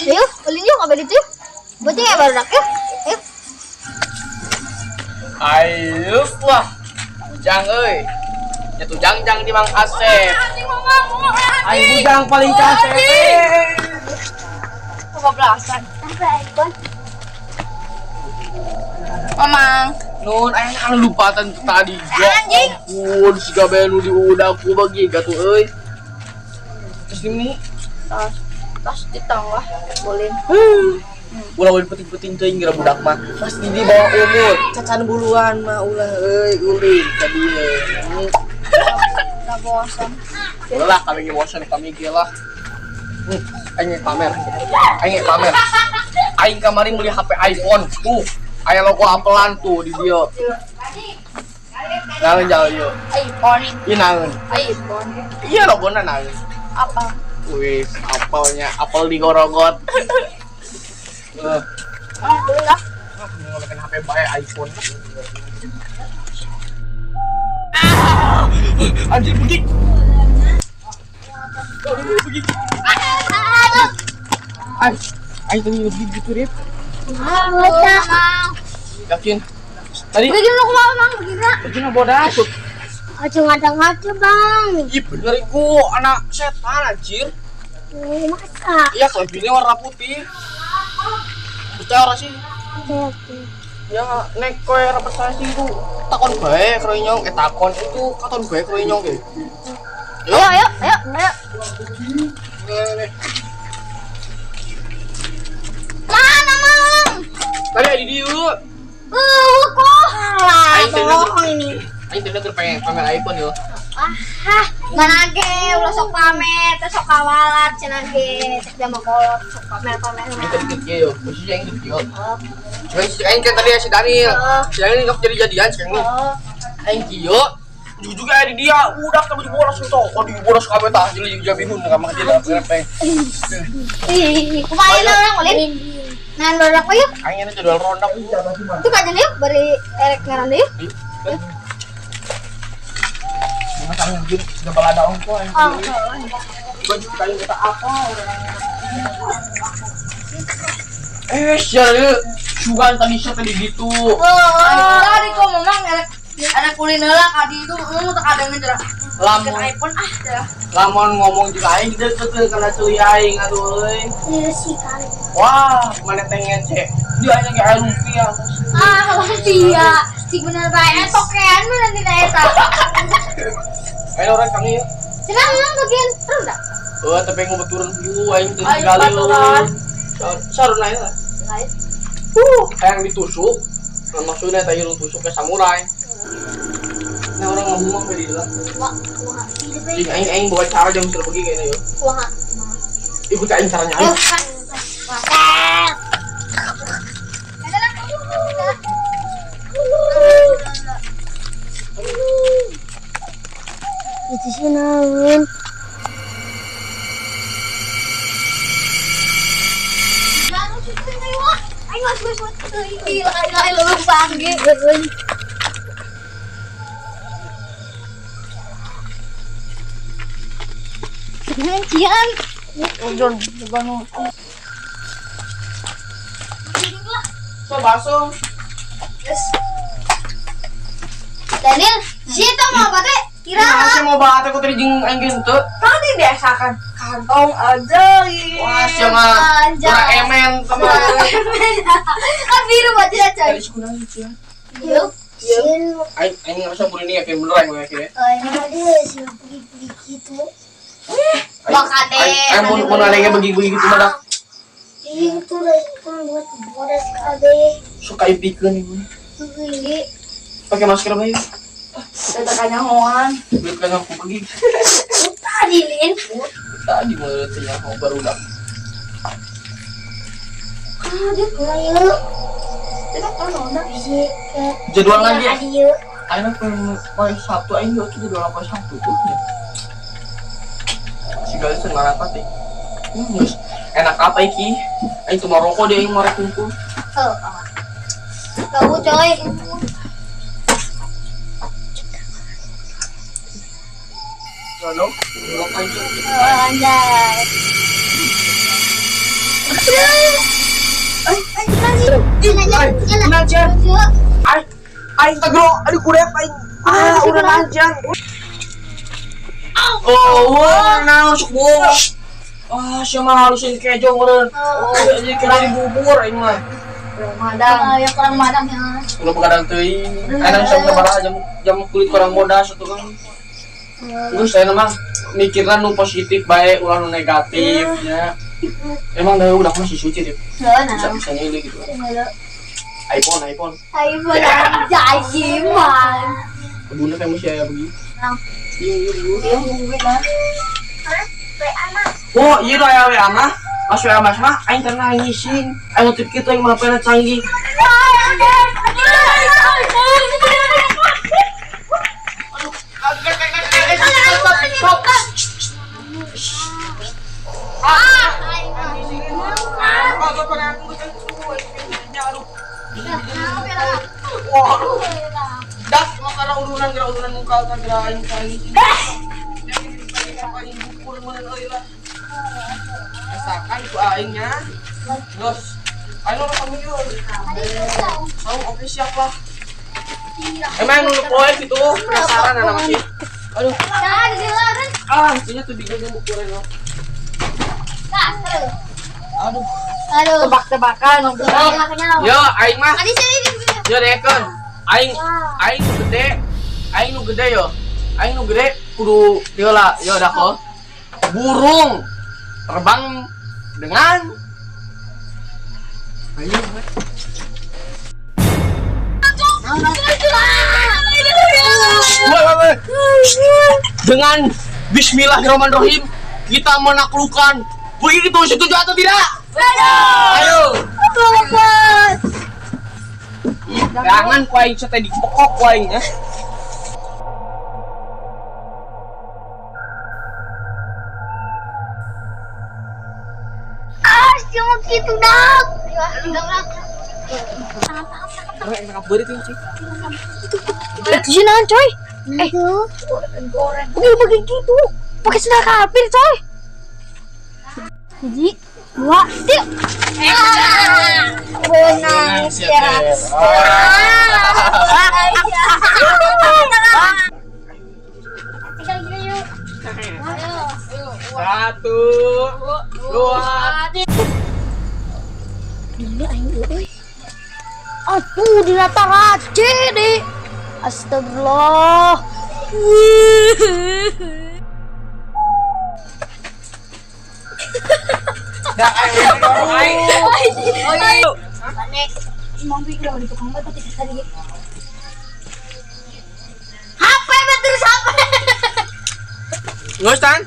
Ayo, ulin yuk, kabel itu yuk. Boceng ya baru dak yuk. Ayo. Ayo wah. Ujang euy. Ya tujang-jang di Mang Asep. Ayo Ujang paling kasep. Kebablasan. Sampai ikon. Mamang. Nun ayeuna anu lupa tadi. Anjing. Ampun si gabelu di udahku bagi gatuh euy. Terus ini Tas ditanglah boleh. ulah ulin penting-penting teuing geura budak mah. Pasti di bawah umur. Cacan buluan mah ulah euy ulin tadi euy. Enggak bosan. Ulah kami ge bosan kami ge lah. Aing pamer. Aing kamari meuli HP iPhone tuh. Aya logo apelan tuh di dieu. Naon jauh yuk. iPhone. Ieu naon? iPhone. Iya logona naon? Apa? Wih, apelnya apel digorogot. Dulu lah. Ngomongin HP bae iPhone. Anjir begini. Ayo tadi lebih gitu Rip. Mamang. Yakin? Tadi Begini lu kumaha Mang begini. begini bodas. Aja ngada-ngada Bang. Ih bener iku anak setan anjir. Masa? Iya kelebihannya warna putih. Percaya sih? Ya nek koe representasi itu takon bae kroinyong takon itu katon bae kroinyong ge. Ayo. Nih. Mana Mang? Tadi di dieu. Kok? Aing Tolong ini. Aing teh pengen pamer iPhone yo. Mana ge ulah sok pamer, teh sok kawalat cenah ge. Cek dia mah kolot sok pamer-pamer. Dikit-dikit ge yo. Posisi aing dikit yo. Cuman si aing kan tadi si Daniel. Si Daniel ngap jadi-jadian sekarang. Aing kieu juga ada dia udah tapi dibolos itu kok dibolos kabeh tah jadi bingung enggak mah dia apa. Kumaha orang ulin? Nah, baru apa yuk? Aing ini jadwal ronda. Itu kajian yuk, bari erek ngaran yuk. Mas angin jin sudah balada ongko aing. Baju kayu kita apa? Sial sugan tadi gitu. Tadi kok memang ada kuliner lah kadi itu tak ada ngejerak. Lamun iPhone dah. lamun ngomong juga aing deket kana ceuli aing aduh euy. Iya sih kan. Wah, mana teh ngece. Dia hanya ge aya rupiah. Kalau dia si bener bae tokean mah nanti eta. Ayo orang kami. Cenah memang bagian rendah. Tapi ngomong turun dulu aing teh sekali saruna ya. Yang ditusuk. Maksudnya tadi lu tusuk ke samurai. Nah orang ngomong mah di lah. Wah. Jing aing bawa cara jam sudah pergi kayaknya yo. Wah. Ibu tak aing caranya aing. Itu sih naon. Cian. Udah bangun. So baso. Daniel, siapa mau apa teh? Kira Saya mau banget aku tadi jeung aing gitu. Kan dibiasakan kantong aja. Wah, siapa? Ora emen sama. kan biru aja aja. Tadi sekolah itu ya. Yuk. Aing ngerasa bulan ini yakin bener aing yakin. Ini ada sih pergi-pergi gitu. Bakade. Aing mau nanya bagi-bagi gitu mah. Itu kan buat bodas kade. Suka ipikeun ibu. Ini Pakai masker bae. Kita kanyahoan. Beli kan aku pergi. tadi Lin. Tadi mau tanya mau baru dah. Dia pulang yuk. Kita kan udah Bisi Jadwal lagi. yuk. Aing paling Sabtu aing juga tuh jadwal apa Sabtu tuh. Segala semara apa teh. Enak apa iki? Aing cuma rokok dia yang mau kumpul. Kamu coy. Halo, rokok itu. Anjay. Nanjan. Aing tegro, aduh kurep aing. Udah nanjan. Oh, naon sok bos. Siapa halusin kejo meureun. Jadi kira di bubur aing mah. Madang. Yang kurang madang ya. Udah begadang teuing. Kadang sabaraha jam kulit kurang bodas atuh kan. Terus saya memang mikirna nu positif bae ulah nu negatif nya. Emang dah udah masih suci deh. Bisa nyilih gitu. iPhone. Ayo jajiman. Bunda kayak masih aya begini. Oh, iya doa ya WA mah. Mas WA Mas mah aing teh nangisin. Aing tip kitu yang mapena canggih. Dah, makara urunan muka kan aing canggih. Rasakan ku aingnya. Terus aing udah pamiyun. Mau oke siap lah. Emang nu poe gitu penasaran anak masih. Aduh. Intinya tuh bikin bukuran lo. Aduh. Tebak-tebakan. Yo, aing mah. Yo dekon. Aing nu gede yo. Aing nu gede kudu diolah yo dah ko. Burung terbang dengan dengan Bismillahirrahmanirrahim kita menaklukkan begitu setuju atau tidak? Ayo. Jangan kuaing teh dipokok kuaing ya. Cuma gitu dah. Enak berit ini sih. Sini coy. Bukan pakai gitu. Pakai sendal kafir coy. Jadi, 2, 3. Benang siap. Satu, dua. Ini aing euy. Aduh, di rata race deh. Astagfirullah. Dah aing. Mau bikin di tukang batu tadi. HP terus HP. Ngus tan?